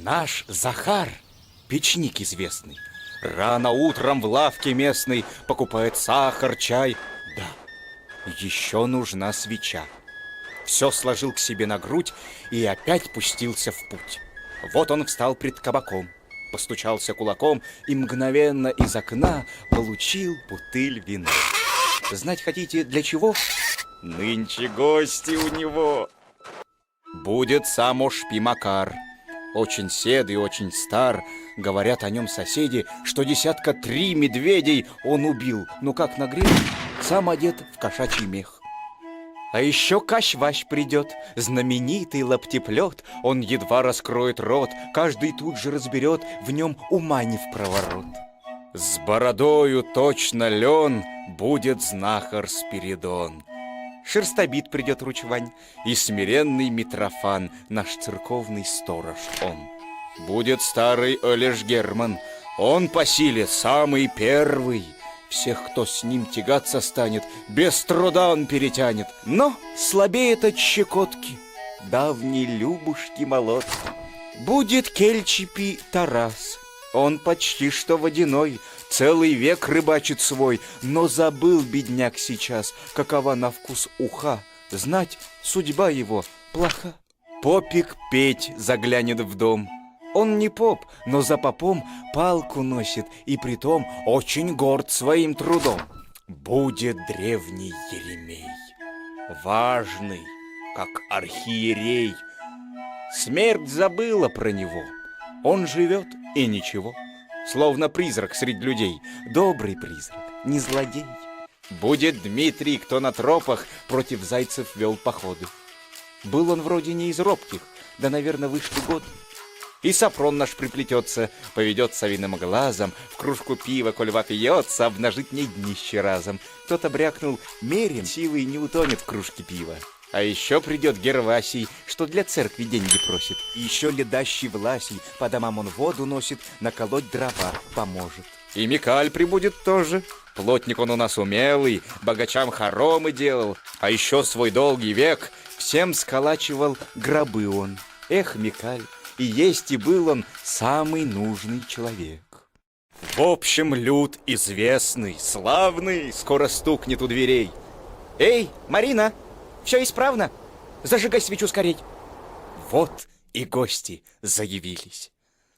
Наш Захар, печник известный, рано утром в лавке местной покупает сахар, чай. Да, еще нужна свеча. Все сложил к себе на грудь и опять пустился в путь. Вот он встал пред кабаком, постучался кулаком и мгновенно из окна получил бутыль вина. Знать хотите, для чего? Нынче гости у него. Будет сам Ошпи Макар. Очень седый, очень стар. Говорят о нем соседи, что 3 медведей он убил. Ну как нагрел, сам одет в кошачий мех. А еще Кащ-Ващ придет, знаменитый лаптеплет. Он едва раскроет рот, каждый тут же разберет, в нем ума не впроворот. С бородою точно лен будет знахар Спиридон. Шерстобит придет Ручвань и смиренный Митрофан, наш церковный сторож он. Будет старый Олеж Герман, он по силе самый первый. Всех, кто с ним тягаться станет, без труда он перетянет. Но слабеет от щекотки давней Любушки молотки. Будет Кельчипи Тарас, он почти что водяной, целый век рыбачит свой, но забыл бедняк сейчас, какова на вкус уха. Знать, судьба его плоха. Попик Петь заглянет в дом. Он не поп, но за попом палку носит, и притом очень горд своим трудом. Будет древний Еремей, важный, как архиерей. Смерть забыла про него, он живет и ничего. Словно призрак среди людей, добрый призрак, не злодей. Будет Дмитрий, кто на тропах против зайцев вел походы. Был он вроде не из робких, да, наверное, вышли год. И Сапрон наш приплетется, поведет совиным глазом, в кружку пива, коль вопьется, обнажит не днище разом. Кто-то брякнул: мерен силой не утонет в кружке пива. А еще придет Гервасий, что для церкви деньги просит. И еще ледащий Власий, по домам он воду носит, наколоть дрова поможет. И Микаль прибудет тоже. Плотник он у нас умелый, богачам хоромы делал. А еще свой долгий век всем сколачивал гробы он. Эх, Микаль, и есть и был он самый нужный человек. В общем, люд известный, славный, скоро стукнет у дверей. Эй, Марина! Все исправно? Зажигай свечу скорей. Вот и гости заявились.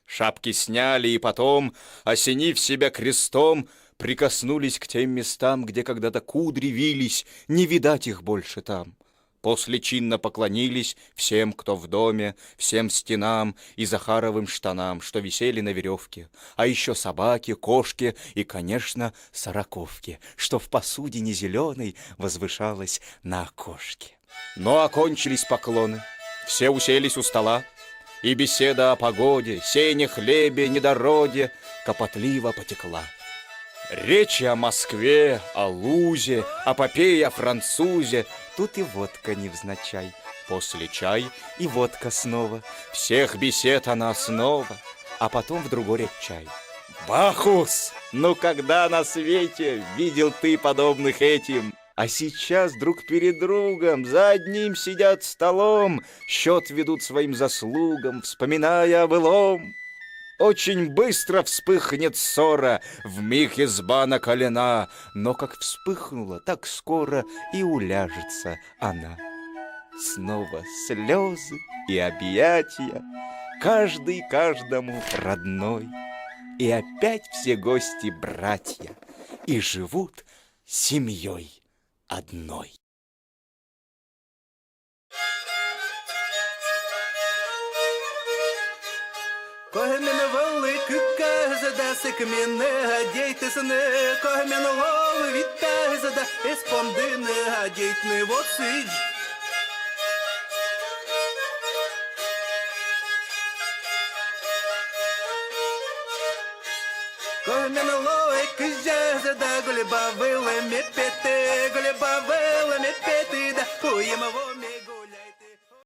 Шапки сняли и потом, осенив себя крестом, прикоснулись к тем местам, где когда-то кудри вились, не видать их больше там. После чинно поклонились всем, кто в доме, всем стенам и Захаровым штанам, что висели на веревке, а еще собаке, кошке и, конечно, сороковке, что в посудине зеленой возвышалась на окошке. Но окончились поклоны, все уселись у стола, и беседа о погоде, сене, хлебе, недороде копотливо потекла. Речи о Москве, о Лузе, о попе, о французе. Тут и водка невзначай. После чай и водка снова. Всех бесед она основа. А потом в другой ряд чай. Бахус! Ну когда на свете видел ты подобных этим? А сейчас друг перед другом за одним сидят столом, счет ведут своим заслугам, вспоминая о былом. Очень быстро вспыхнет ссора, вмиг изба накалена, но как вспыхнула, так скоро и уляжется она. Снова слезы и объятия, каждый каждому родной, и опять все гости братья, и живут семьей одной. Коли мене велика задаси к мене гадейте сне, коли мене лови вітає зада, еспондине гадейт не воцидж. Коли мене лови кижа зада, голі бавили мі пети, голі бавили мі пети, да хуємо.